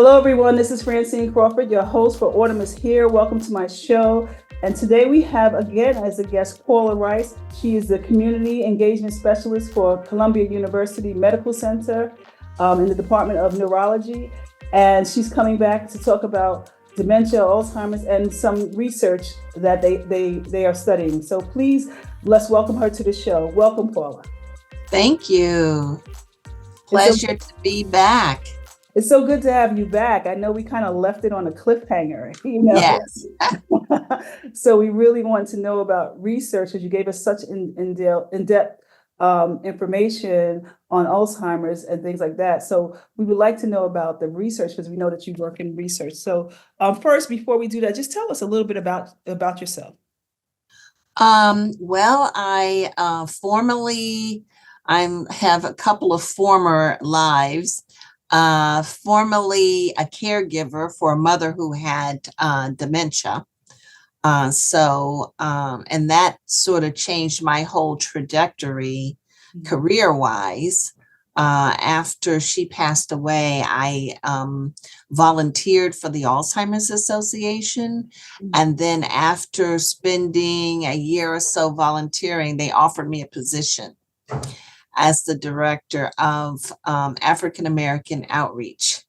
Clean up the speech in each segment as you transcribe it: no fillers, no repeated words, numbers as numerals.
Hello, everyone. This is Francine Crawford, your host for Autumn is Here. Welcome to my show. And today we have again as a guest Paula Rice. She is the Community Engagement Specialist for Columbia University Medical Center in the Department of Neurology. And she's coming back to talk about dementia, Alzheimer's, and some research that they are studying. So please, let's welcome her to the show. Welcome, Paula. Thank you. It's Pleasure to be back. It's so good to have you back. I know we kind of left it on a cliffhanger, Yes. So we really want to know about research because you gave us such in-depth information on Alzheimer's and things like that. So we would like to know about the research because we know that you work in research. So first, before we do that, just tell us a little bit about yourself. Well, I have a couple of former lives. Formerly a caregiver for a mother who had dementia. And that sort of changed my whole trajectory career-wise. After she passed away, I volunteered for the Alzheimer's Association. And then after spending a year or so volunteering, they offered me a position as the director of African American outreach.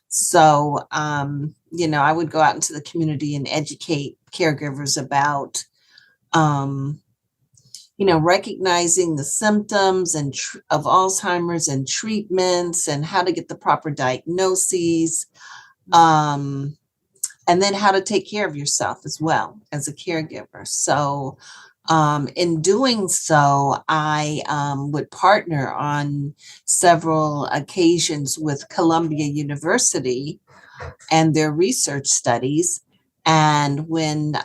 So, I would go out into the community and educate caregivers about, recognizing the symptoms of Alzheimer's and treatments and how to get the proper diagnoses, and then how to take care of yourself as well as a caregiver. So, in doing so, I would partner on several occasions with Columbia University and their research studies. And when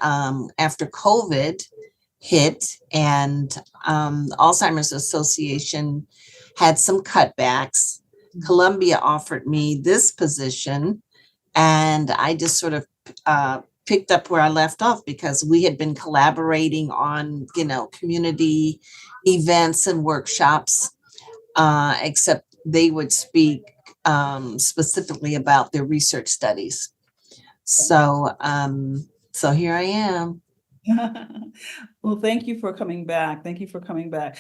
after COVID hit and Alzheimer's Association had some cutbacks, Columbia offered me this position, and I just sort of picked up where I left off because we had been collaborating on, community events and workshops, except they would speak specifically about their research studies. So here I am. Well, thank you for coming back. Thank you for coming back.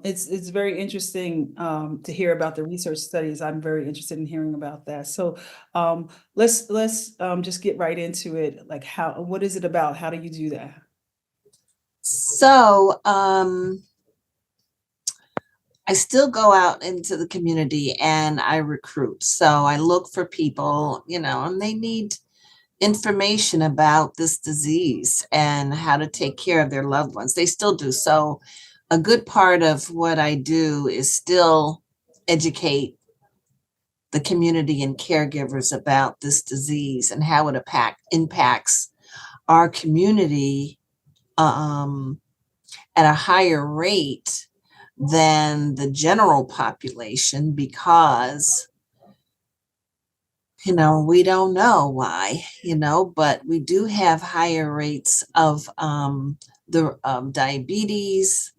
It's very interesting to hear about the research studies. I'm very interested in hearing about that. So let's just get right into it. Like what is it about? How do you do that? So I still go out into the community and I recruit. So I look for people, and they need information about this disease and how to take care of their loved ones. They still do. So a good part of what I do is still educate the community and caregivers about this disease and how it impacts our community at a higher rate than the general population because we don't know why, but we do have higher rates of diabetes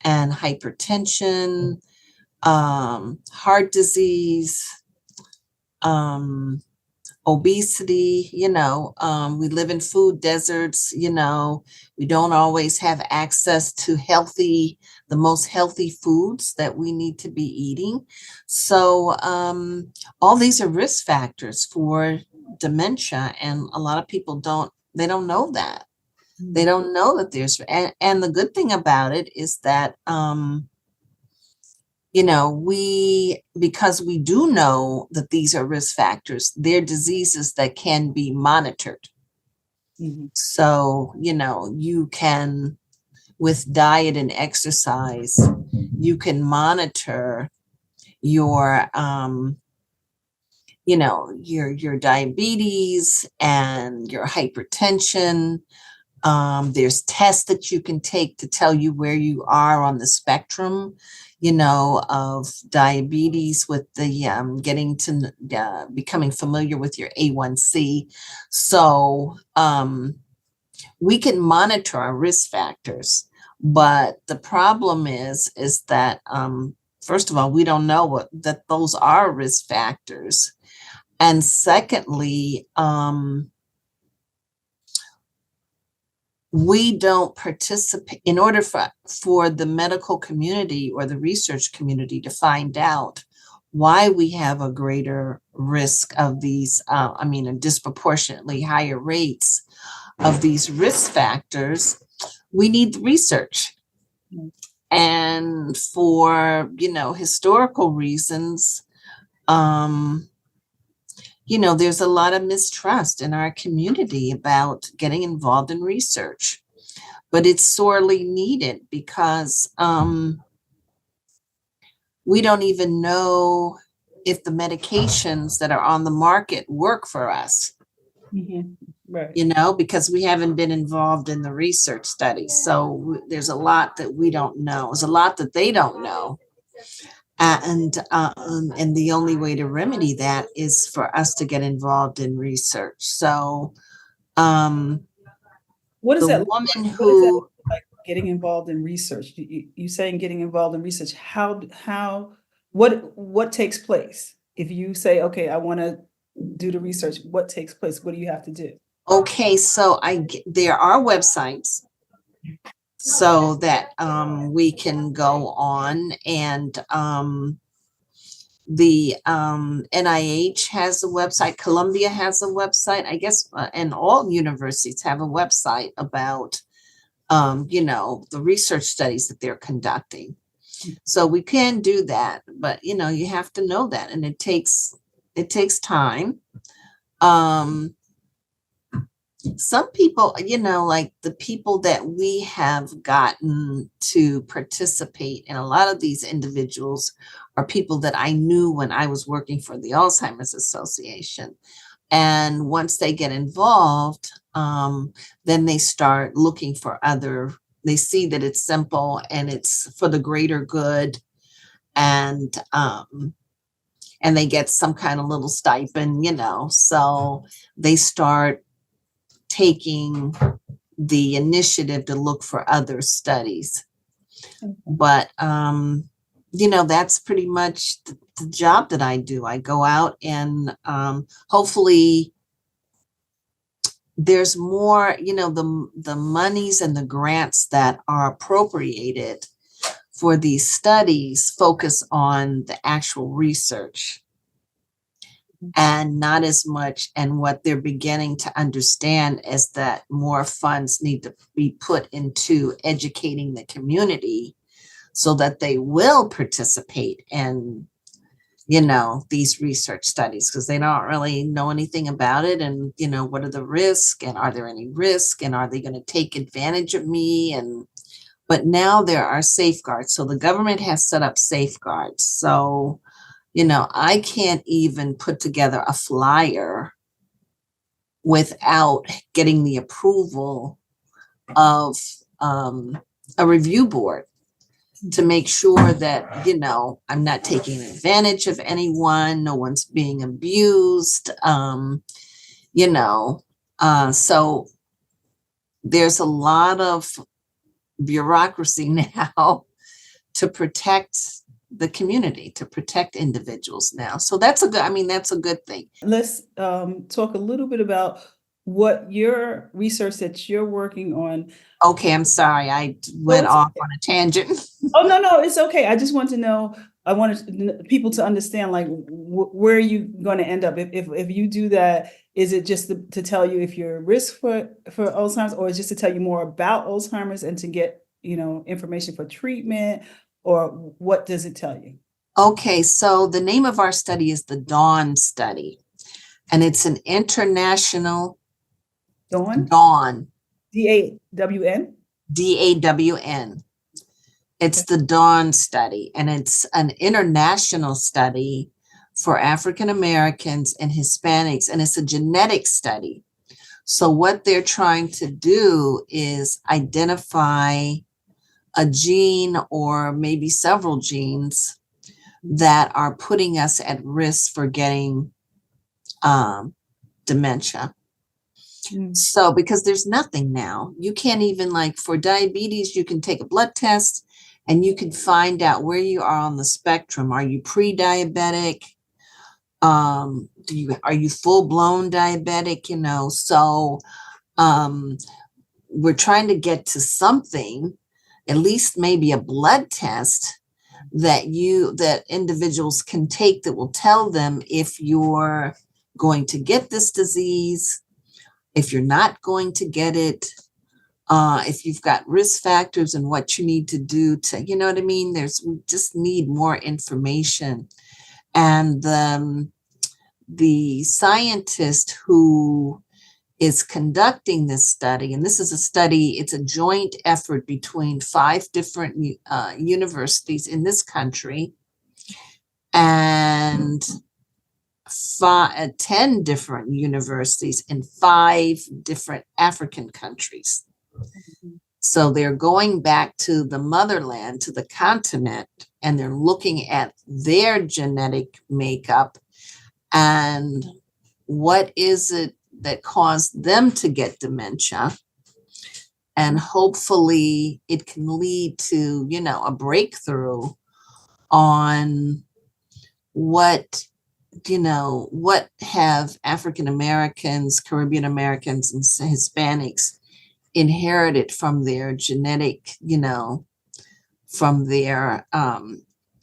and hypertension, heart disease, obesity. We live in food deserts. We don't always have access to the most healthy foods that we need to be eating. So all these are risk factors for dementia, and a lot of people don't know that. They don't know that there's, and the good thing about it is that, because we do know that these are risk factors, they're diseases that can be monitored. So, you can, with diet and exercise, you can monitor your, your diabetes and your hypertension. There's tests that you can take to tell you where you are on the spectrum, of diabetes with the getting to becoming familiar with your A1C. So we can monitor our risk factors, but the problem is that first of all, we don't know that those are risk factors. And secondly, we don't participate in order for the medical community or the research community to find out why we have a greater risk of these, a disproportionately higher rates of these risk factors. We need the research. And for, historical reasons, there's a lot of mistrust in our community about getting involved in research, but it's sorely needed because we don't even know if the medications that are on the market work for us. Right. Because we haven't been involved in the research studies. So there's a lot that we don't know. There's a lot that they don't know. And the only way to remedy that is for us to get involved in research. So What is the that woman What is that who, like, getting involved in research? You saying getting involved in research, what takes place? If you say, okay, I want to do the research, what takes place? What do you have to do? okay, so there are websites so that we can go on, and the NIH has a website, Columbia has a website, I guess, and all universities have a website about the research studies that they're conducting. So we can do that, but you have to know that, and it takes time. Some people, like the people that we have gotten to participate in, a lot of these individuals are people that I knew when I was working for the Alzheimer's Association. And once they get involved, then they start looking for they see that it's simple and it's for the greater good. And they get some kind of little stipend, so they start taking the initiative to look for other studies. But that's pretty much the job that I do. I go out and hopefully there's more, the monies and the grants that are appropriated for these studies focus on the actual research and not as much. And what they're beginning to understand is that more funds need to be put into educating the community so that they will participate in, these research studies, because they don't really know anything about it. And, what are the risks, and are there any risks, and are they going to take advantage of me? But now there are safeguards. So the government has set up safeguards. So, I can't even put together a flyer without getting the approval of a review board to make sure that, I'm not taking advantage of anyone, no one's being abused, so there's a lot of bureaucracy now to protect the community, to protect individuals now. So that's a good thing. Let's talk a little bit about what your research that you're working on. Okay, I'm sorry, I went off on a tangent. Oh, no, it's okay. I just want to know, I wanted people to understand, like, where are you going to end up? If you do that, is it just to tell you if you're at risk for Alzheimer's, or is it just to tell you more about Alzheimer's and to get, information for treatment, or what does it tell you? Okay, so the name of our study is the Dawn Study, and it's an international Dawn? DAWN? DAWN. It's the Dawn Study, and it's an international study for African Americans and Hispanics, and it's a genetic study. So what they're trying to do is identify a gene or maybe several genes that are putting us at risk for getting dementia. So because there's nothing now, you can't even, like for diabetes, you can take a blood test and you can find out where you are on the spectrum. Are you pre-diabetic? are you full-blown diabetic? So um, we're trying to get to something, at least maybe a blood test that individuals can take that will tell them if you're going to get this disease, if you're not going to get it, if you've got risk factors and what you need to do to, you know what I mean? We just need more information. And the scientist who is conducting this study, and this is a study, it's a joint effort between 5 different universities in this country and 10 different universities in 5 different African countries. So they're going back to the motherland, to the continent, and they're looking at their genetic makeup and what is it that caused them to get dementia. And hopefully it can lead to, a breakthrough on what have African Americans, Caribbean Americans, and Hispanics inherited from their genetic, from their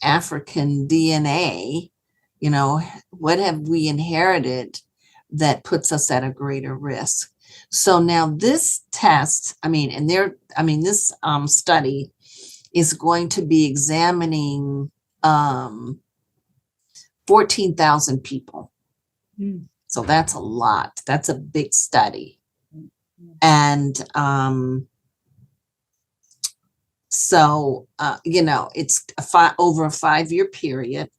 African DNA, what have we inherited that puts us at a greater risk? So now this test, this study is going to be examining 14,000 people. So that's a lot. That's a big study. And so, it's over a 5-year period.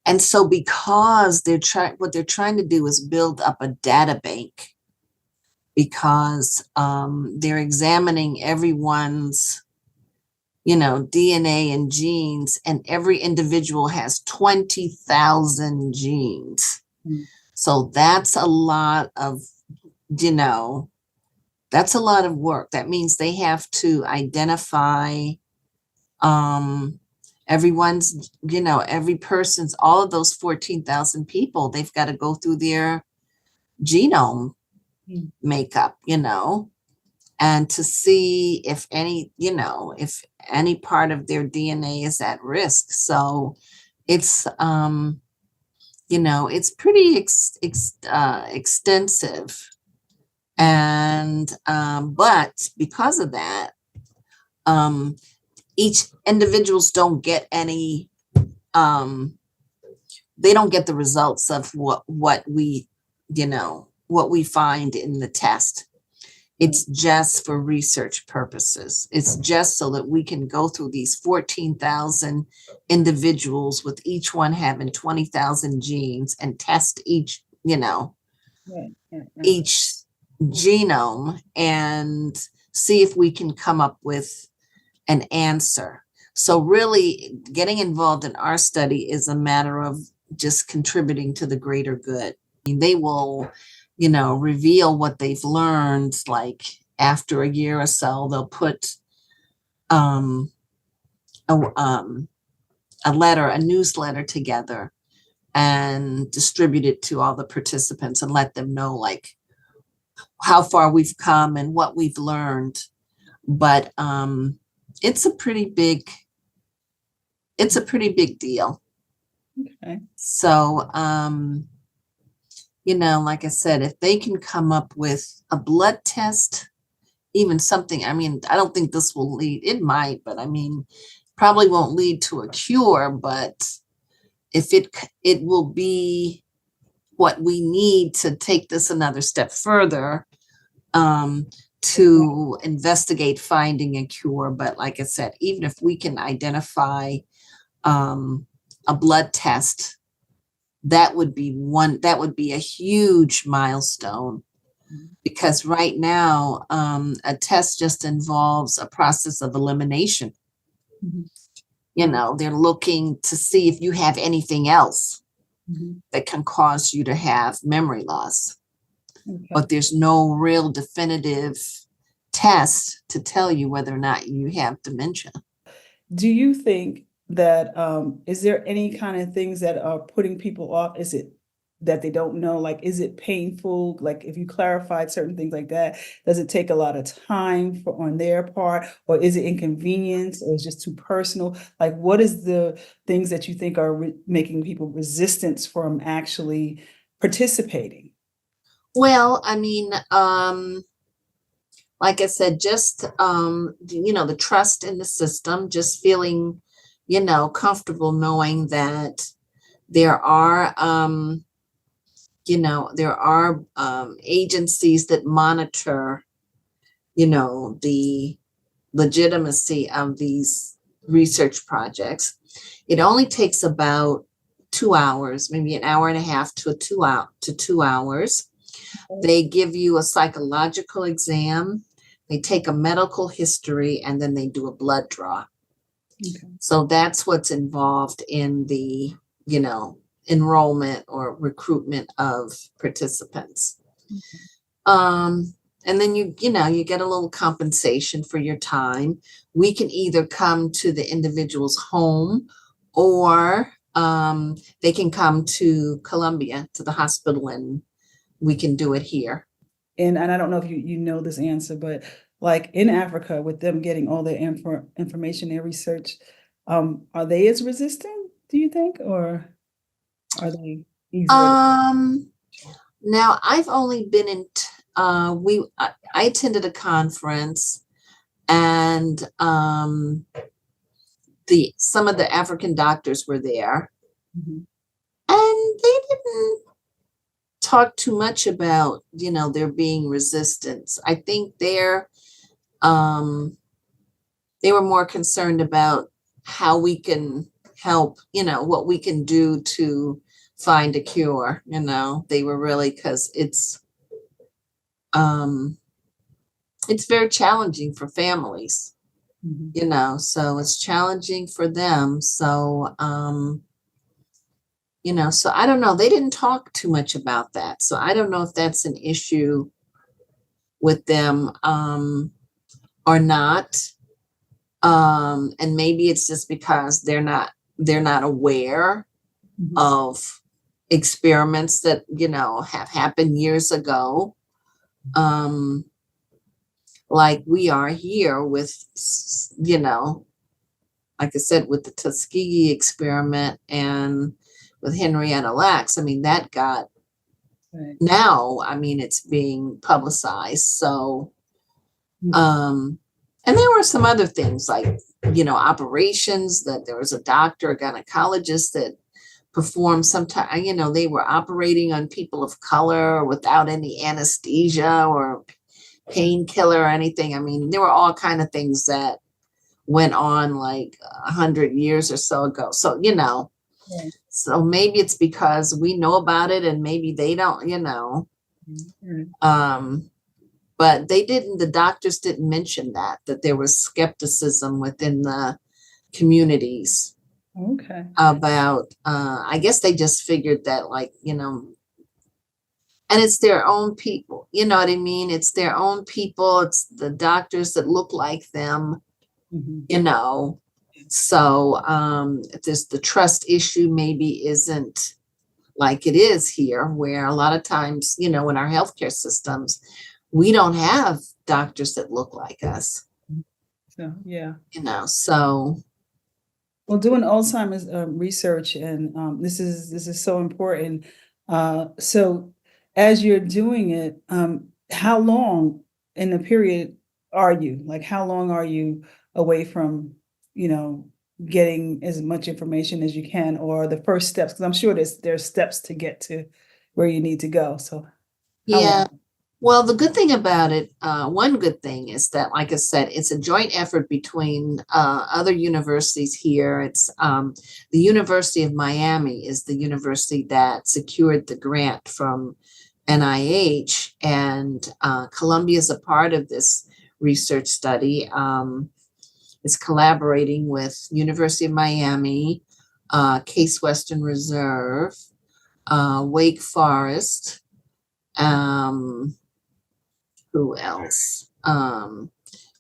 And so because what they're trying to do is build up a data bank, because they're examining everyone's, DNA and genes, and every individual has 20,000 genes. So that's a lot of, that's a lot of work. That means they have to identify everyone's, every person's, all of those 14,000 people, they've got to go through their genome makeup, and to see if any, if any part of their DNA is at risk. So it's, it's pretty extensive. And, but because of that, each individuals don't get any, they don't get the results of what we, what we find in the test. It's just for research purposes. It's just so that we can go through these 14,000 individuals with each one having 20,000 genes and test each, each genome and see if we can come up with an answer. So really getting involved in our study is a matter of just contributing to the greater good. They will, reveal what they've learned, like after a year or so, they'll put a newsletter together and distribute it to all the participants and let them know like how far we've come and what we've learned. But it's a pretty big deal. Okay. So, like I said, if they can come up with a blood test, even something, I don't think this will lead, it might, but probably won't lead to a cure, but if it will be what we need to take this another step further, to investigate finding a cure. But like I said, even if we can identify a blood test, that would be a huge milestone, because right now a test just involves a process of elimination. They're looking to see if you have anything else that can cause you to have memory loss. Okay. But there's no real definitive test to tell you whether or not you have dementia. Do you think that, is there any kind of things that are putting people off? Is it that they don't know? Like, is it painful? Like, if you clarified certain things like that, does it take a lot of time for on their part, or is it inconvenience, or is it just too personal? Like, what is the things that you think are making people resistance from actually participating? Well, I mean, like I said, just the trust in the system, just feeling, comfortable knowing that there are agencies that monitor, the legitimacy of these research projects. It only takes about 2 hours, maybe an hour and a half to 2 hours. They give you a psychological exam, they take a medical history, and then they do a blood draw. Okay. So that's what's involved in the, enrollment or recruitment of participants. And then you get a little compensation for your time. We can either come to the individual's home, or they can come to Columbia, to the hospital, and we can do it here. And I don't know if you know this answer, but like in Africa, with them getting all their information, their research, are they as resistant, do you think, or are they easier? Now I've only been in I attended a conference, and some of the African doctors were there, Mhm. and they didn't talk too much about, there being resistance. I think they were more concerned about how we can help, what we can do to find a cure. They were really, because it's very challenging for families, Mhm. so it's challenging for them. So so I don't know, they didn't talk too much about that, so I don't know if that's an issue with them or not. And maybe it's just because they're not aware Mhm. of experiments that have happened years ago, like we are here with, like I said, with the Tuskegee experiment and with Henrietta Lacks. I mean, that got, Right. now, I mean, it's being publicized. So Mhm. and there were some other things like, operations, that there was a doctor, a gynecologist, that performed sometimes, they were operating on people of color without any anesthesia or painkiller or anything. I mean, there were all kind of things that went on like 100 years or so ago. So, Right. so maybe it's because we know about it and maybe they don't, Mhm. but the doctors didn't mention that there was skepticism within the communities Okay. about, I guess they just figured that, like, and it's their own people, you know what I mean? It's their own people. It's the doctors that look like them, Mhm. you know. So there's the trust issue, maybe isn't like it is here, where a lot of times, in our healthcare systems, we don't have doctors that look like us, So, yeah. so Well, doing Alzheimer's research, and this is so important. So, as you're doing it, how long in the period are you? Like, how long are you away from, you know, getting as much information as you can, or the first steps? Because I'm sure there's steps to get to where you need to go. So, how yeah. long? Well, the good thing about it, one good thing is that, like I said, it's a joint effort between other universities here. It's the University of Miami is the university that secured the grant from NIH, and Columbia is a part of this research study. It's collaborating with University of Miami, Case Western Reserve, Wake Forest. Who else?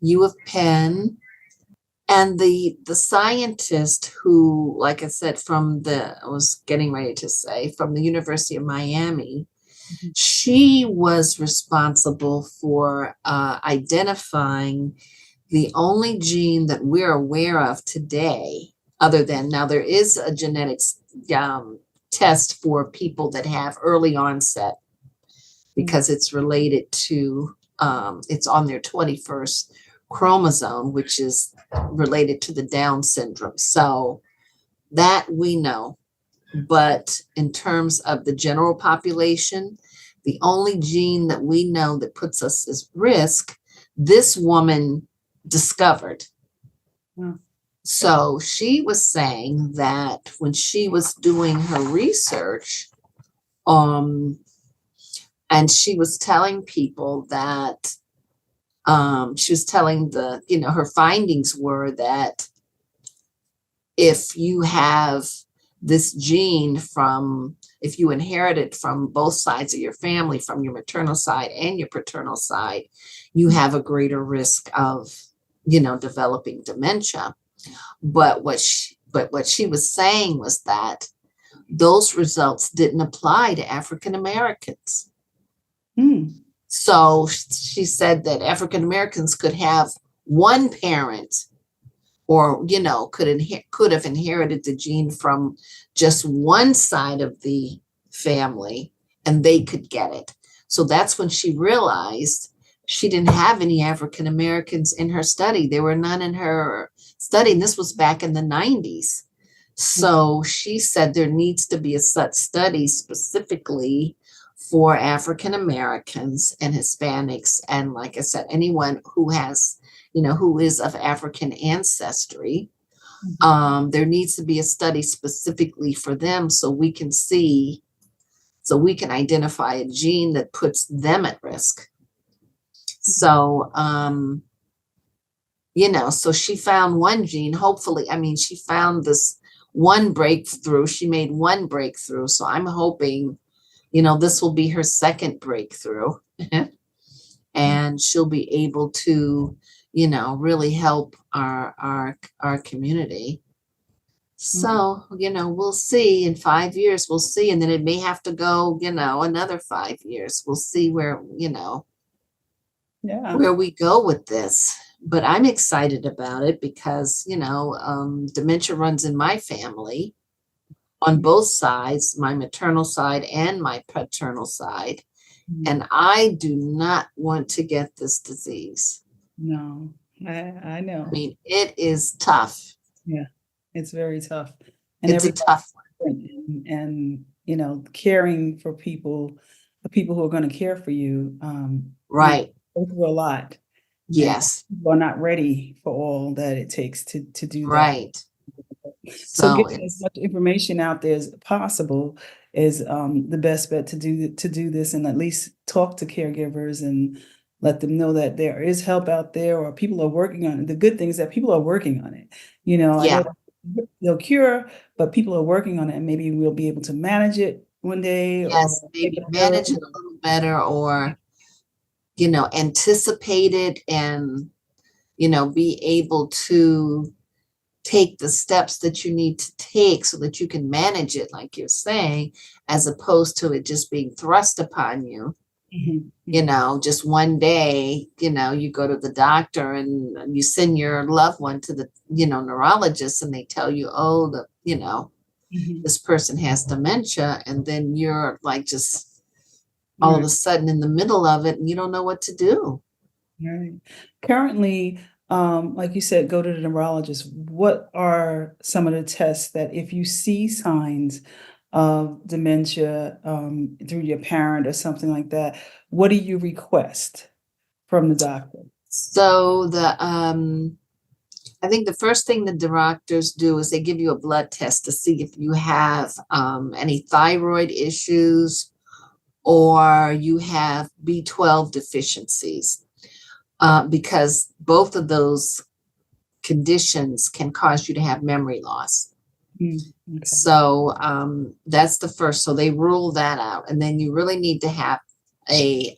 U of Penn, And the scientist who, like I said, I was getting ready to say, from the University of Miami, Mhm. she was responsible for identifying the only gene that we're aware of today, other than now there is a genetics test for people that have early onset because it's related to, it's on their 21st chromosome, which is related to the Down syndrome. So that we know. But in terms of the general population, the only gene that we know that puts us at risk, this woman discovered. Wow. So she was saying that when she was doing her research, um, and she was telling people that, she was telling her findings were that if you have this gene if you inherit it from both sides of your family, from your maternal side and your paternal side, you have a greater risk of, developing dementia. But what she was saying was that those results didn't apply to African Americans. Mm. So she said that African Americans could have one parent, or could have inherited the gene from just one side of the family, and they could get it. So that's when she realized she didn't have any African Americans in her study. There were none in her study, and this was back in the 90s. So she said there needs to be a such study specifically for African Americans and Hispanics, and like I said, anyone who has, who is of African ancestry. There needs to be a study specifically for them so we can identify a gene that puts them at risk. So, so she found one gene, hopefully. I mean, she found this one breakthrough. She made one breakthrough. So I'm hoping, this will be her second breakthrough. And she'll be able to, really help our community. So, we'll see in 5 years, we'll see. And then it may have to go, another 5 years. We'll see where, Yeah. where we go with this. But I'm excited about it because, dementia runs in my family on both sides, my maternal side and my paternal side. And I do not want to get this disease. No, I know. I mean, it is tough. Yeah, it's very tough. And It's a tough one. and caring for people, the people who are going to care for you, Right. go through a lot. Yes. People are not ready for all that it takes to do that. Right. So getting as much information out there as possible is the best bet to do this, and at least talk to caregivers and let them know that there is help out there, or people are working on it. The good thing is that people are working on it. I Yeah. know they'll cure, but people are working on it, and maybe we'll be able to manage it one day. Yes, Or maybe manage it a little better, or, anticipate it and, be able to take the steps that you need to take so that you can manage it, like you're saying, as opposed to it just being thrust upon you. Just one day, you go to the doctor and you send your loved one to the, neurologist, and they tell you, oh, this person has dementia. And then you're like, just all of a sudden in the middle of it, and you don't know what to do. Right. Currently, like you said, go to the neurologist. What are some of the tests that if you see signs of dementia through your parent or something like that, what do you request from the doctor? So I think the first thing the doctors do is they give you a blood test to see if you have any thyroid issues, or you have B12 deficiencies, because both of those conditions can cause you to have memory loss. Okay. So that's the first. So they rule that out. And then you really need to have a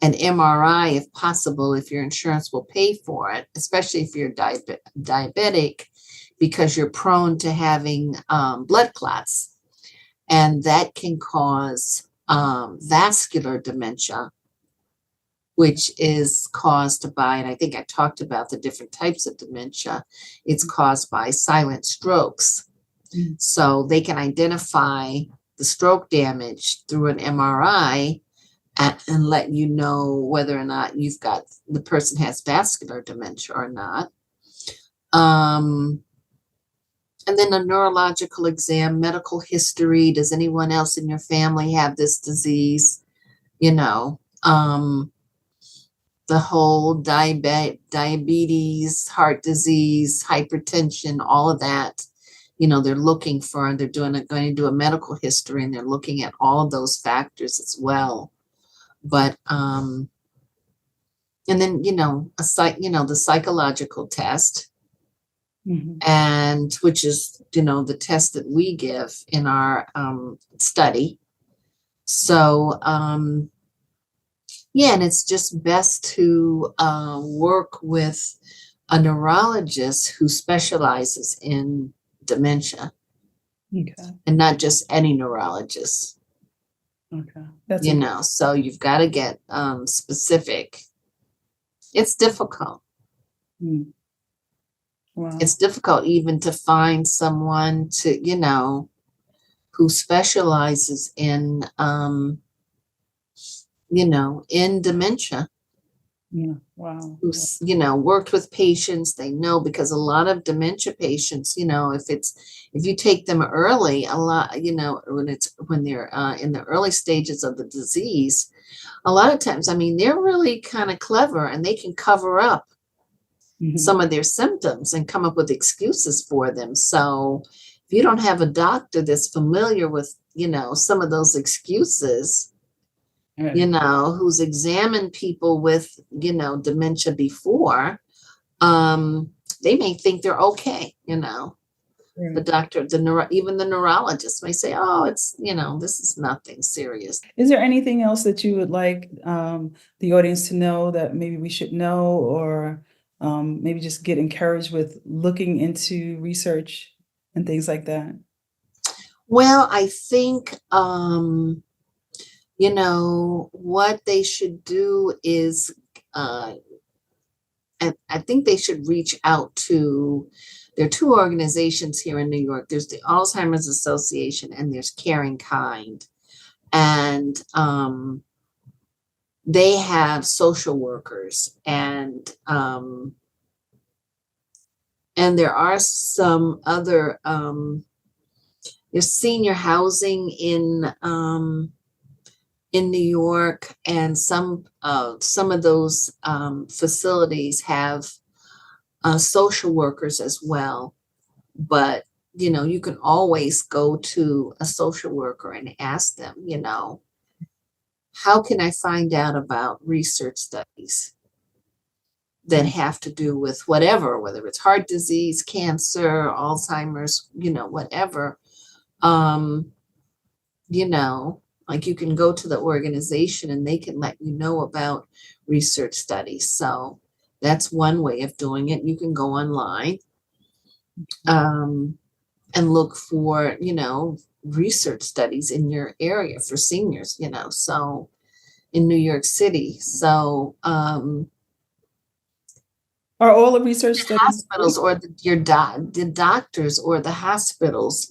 an MRI if possible, if your insurance will pay for it, especially if you're diabetic, because you're prone to having blood clots. And that can cause vascular dementia, which is caused by, and I think I talked about the different types of dementia, it's caused by silent strokes. So they can identify the stroke damage through an MRI and let you know whether or not the person has vascular dementia or not. And then a neurological exam, medical history. Does anyone else in your family have this disease? You know, the whole diabetes, heart disease, hypertension, all of that. They're looking for, and they're going to do a medical history, and they're looking at all of those factors as well. But and then the psychological test, and which is the test that we give in our study. So yeah, and it's just best to work with a neurologist who specializes in dementia. Okay. And not just any neurologist. Okay. So you've got to get specific. It's difficult. Wow. It's difficult even to find someone who specializes in in dementia. Yeah. Wow. Who's worked with patients. They know, because a lot of dementia patients, if you take them early, a lot, when they're in the early stages of the disease, a lot of times, they're really kind of clever, and they can cover up some of their symptoms and come up with excuses for them. So if you don't have a doctor that's familiar with some of those excuses, who's examined people with, dementia before, they may think they're okay, The doctor, even the neurologist may say, oh, it's, this is nothing serious. Is there anything else that you would like the audience to know that maybe we should know, or maybe just get encouraged with looking into research and things like that? Well, I think, what they should do is, I think they should reach out to, there are two organizations here in New York. There's the Alzheimer's Association, and there's Caring Kind. And they have social workers, and there are some other, there's senior housing in New York, and some of those facilities have social workers as well. But you can always go to a social worker and ask them, how can I find out about research studies that have to do with whatever, whether it's heart disease, cancer, Alzheimer's, whatever. Like, you can go to the organization and they can let you know about research studies. So that's one way of doing it. You can go online and look for, research studies in your area for seniors, so in New York City. So are all the research studies hospitals, or the doctors, or the hospitals,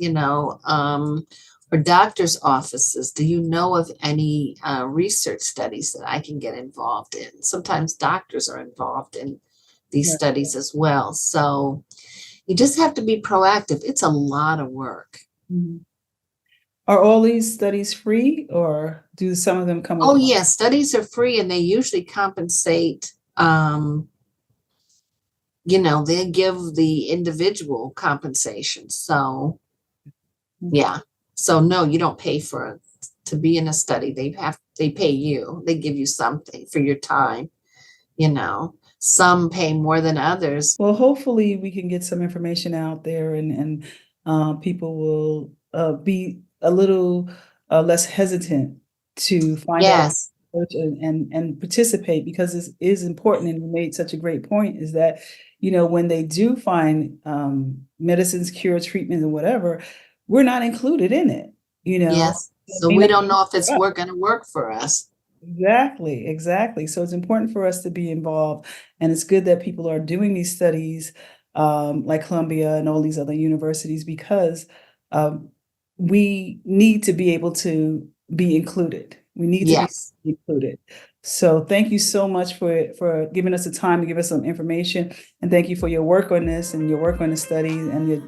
or doctors' offices, do you know of any research studies that I can get involved in? Sometimes doctors are involved in these studies as well. So you just have to be proactive. It's a lot of work. Are all these studies free, or do some of them come with? Oh, yeah, studies are free, and they usually compensate. They give the individual compensation. So yeah. So no, you don't pay to be in a study. They pay you. They give you something for your time. Some pay more than others. Well, hopefully we can get some information out there, and people will be a little less hesitant to find out and participate, because this is important. And you made such a great point, is that, when they do find medicines, cure, treatment, and whatever, we're not included in it, Yes. It So may we not don't be know if it's for us. going to work for us. Exactly, exactly. So it's important for us to be involved, and it's good that people are doing these studies, like Columbia and all these other universities, because um, we need to be able to be included. We need to be Yes. included. So thank you so much for giving us the time to give us some information, and thank you for your work on this and your work on the study and your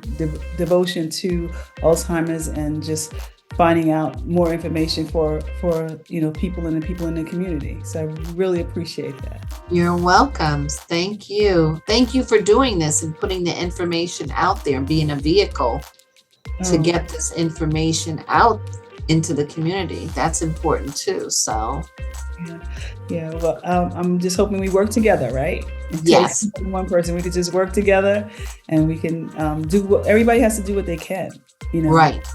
devotion to Alzheimer's, and just finding out more information for people and the people in the community. So I really appreciate that. You're welcome. Thank you. Thank you for doing this and putting the information out there and being a vehicle to Oh, get this information out into the community. That's important too. So, yeah, yeah. Well, I'm just hoping we work together, right? It takes yes, one person. We could just work together, and we can do what everybody has to do what they can. You know, right.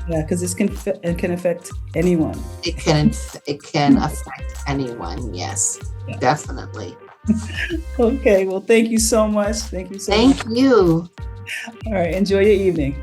yeah, because it can affect anyone. It can affect anyone. Yes, Yeah. definitely. Okay. Well, thank you so much. Thank you so Thank much. you. All right. Enjoy your evening.